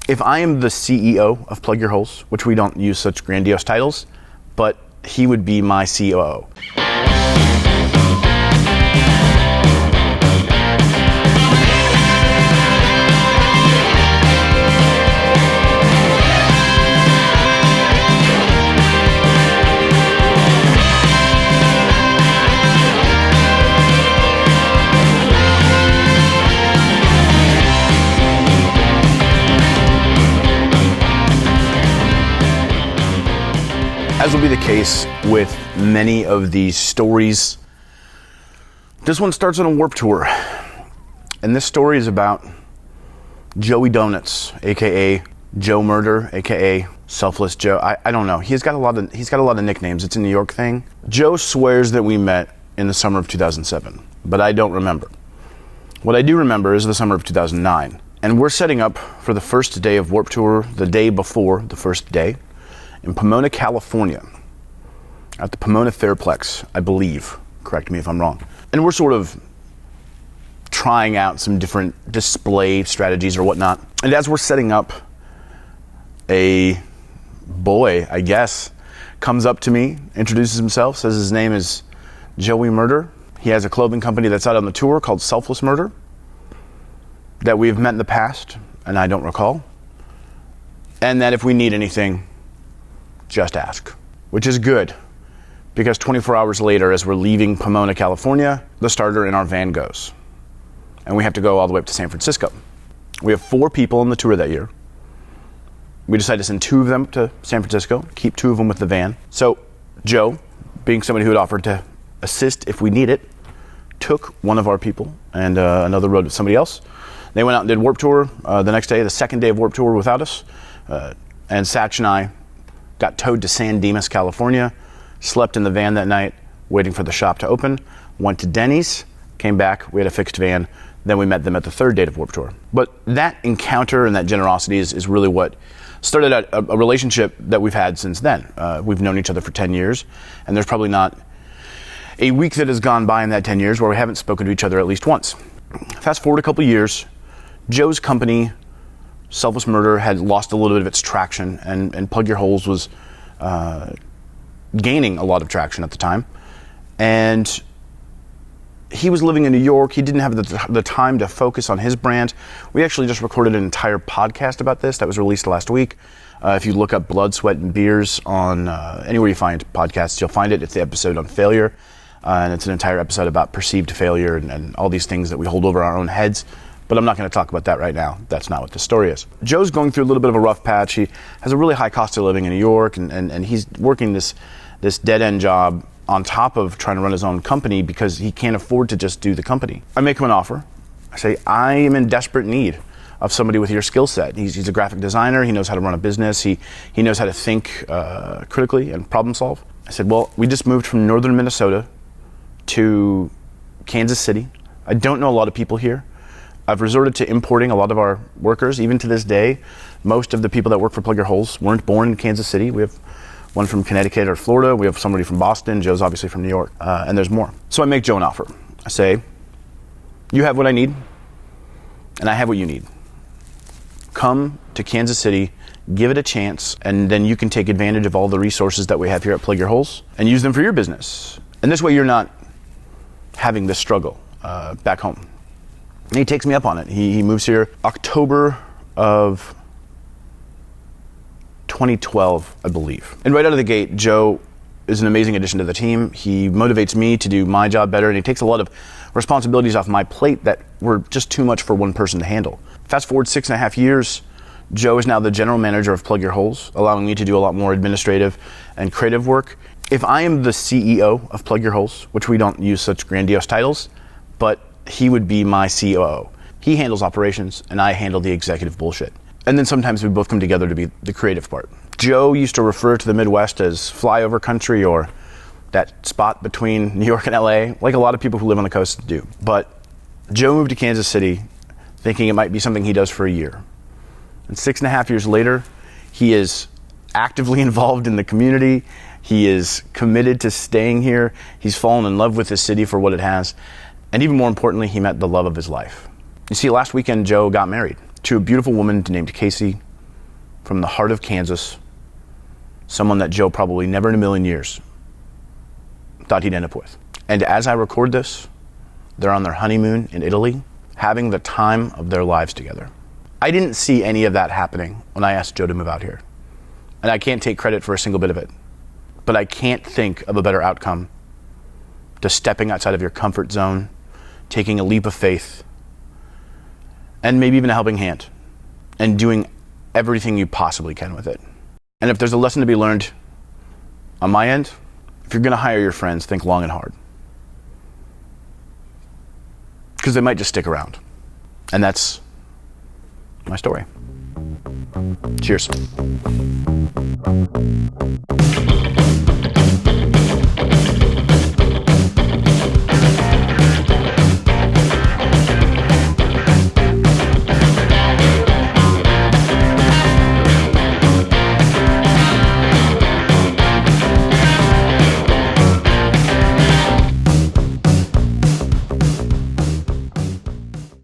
If I am the CEO of Plug Your Holes, which we don't use such grandiose titles, but he would be my COO. As will be the case with many of these stories, this one starts on a Warped Tour. And this story is about Joey Donuts, aka Joe Murder, aka Selfless Joe. I don't know. He's got a lot of nicknames. It's a New York thing. Joe swears that we met in the summer of 2007, but I don't remember. What I do remember is the summer of 2009. And we're setting up for the first day of Warped Tour, the day before the first day, in Pomona, California, at the Pomona Fairplex, I believe. Correct me if I'm wrong. And we're sort of trying out some different display strategies or whatnot. And as we're setting up, a boy, I guess, comes up to me, introduces himself, says his name is Joey Murder. He has a clothing company that's out on the tour called Selfless Murder that we've met in the past, and I don't recall. And that if we need anything, just ask, which is good, because 24 hours later, as we're leaving Pomona, California, the starter in our van goes. And we have to go all the way up to San Francisco. We have 4 people on the tour that year. We decided to send 2 of them to San Francisco, keep 2 of them with the van. So Joe, being somebody who had offered to assist if we need it, took one of our people and another rode with somebody else. They went out and did Warped Tour the next day, the second day of Warped Tour without us. And Satch and I got towed to San Dimas, California, slept in the van that night, waiting for the shop to open, went to Denny's, came back, we had a fixed van, then we met them at the third date of Warped Tour. But that encounter and that generosity is really what started a relationship that we've had since then. We've known each other for 10 years, and there's probably not a week that has gone by in that 10 years where we haven't spoken to each other at least once. Fast forward a couple years, Joe's company, Selfless Murder, had lost a little bit of its traction, and Plug Your Holes was gaining a lot of traction at the time. And he was living in New York. He didn't have the time to focus on his brand. We actually just recorded an entire podcast about this that was released last week. If you look up Blood, Sweat, and Beers on anywhere you find podcasts, you'll find it. It's the episode on failure. And it's an entire episode about perceived failure and all these things that we hold over our own heads. But I'm not going to talk about that right now. That's not what the story is. Joe's going through a little bit of a rough patch. He has a really high cost of living in New York, and he's working this dead-end job on top of trying to run his own company because he can't afford to just do the company. I make him an offer. I say, I am in desperate need of somebody with your skill set. He's a graphic designer. He knows how to run a business. He knows how to think critically and problem solve. I said, well, we just moved from northern Minnesota to Kansas City. I don't know a lot of people here. I've resorted to importing a lot of our workers. Even to this day, most of the people that work for Plug Your Holes weren't born in Kansas City. We have one from Connecticut or Florida. We have somebody from Boston. Joe's obviously from New York, and there's more. So I make Joe an offer. I say, you have what I need, and I have what you need. Come to Kansas City, give it a chance, and then you can take advantage of all the resources that we have here at Plug Your Holes and use them for your business. And this way you're not having this struggle back home. And he takes me up on it. He moves here October of 2012, I believe. And right out of the gate, Joe is an amazing addition to the team. He motivates me to do my job better, and he takes a lot of responsibilities off my plate that were just too much for one person to handle. Fast forward 6.5 years, Joe is now the general manager of Plug Your Holes, allowing me to do a lot more administrative and creative work. If I am the CEO of Plug Your Holes, which we don't use such grandiose titles, but he would be my COO. He handles operations, and I handle the executive bullshit. And then sometimes we both come together to be the creative part. Joe used to refer to the Midwest as flyover country, or that spot between New York and LA, like a lot of people who live on the coast do. But Joe moved to Kansas City thinking it might be something he does for a year. And 6.5 years later, he is actively involved in the community. He is committed to staying here. He's fallen in love with the city for what it has. And even more importantly, he met the love of his life. You see, last weekend, Joe got married to a beautiful woman named Casey. from the heart of Kansas, someone that Joe probably never in a million years thought he'd end up with. And as I record this, they're on their honeymoon in Italy, having the time of their lives together. I didn't see any of that happening when I asked Joe to move out here. And I can't take credit for a single bit of it. But I can't think of a better outcome to stepping outside of your comfort zone, taking a leap of faith, and maybe even a helping hand, and doing everything you possibly can with it. And if there's a lesson to be learned on my end, if you're gonna hire your friends, think long and hard. Because they might just stick around. And that's my story. Cheers.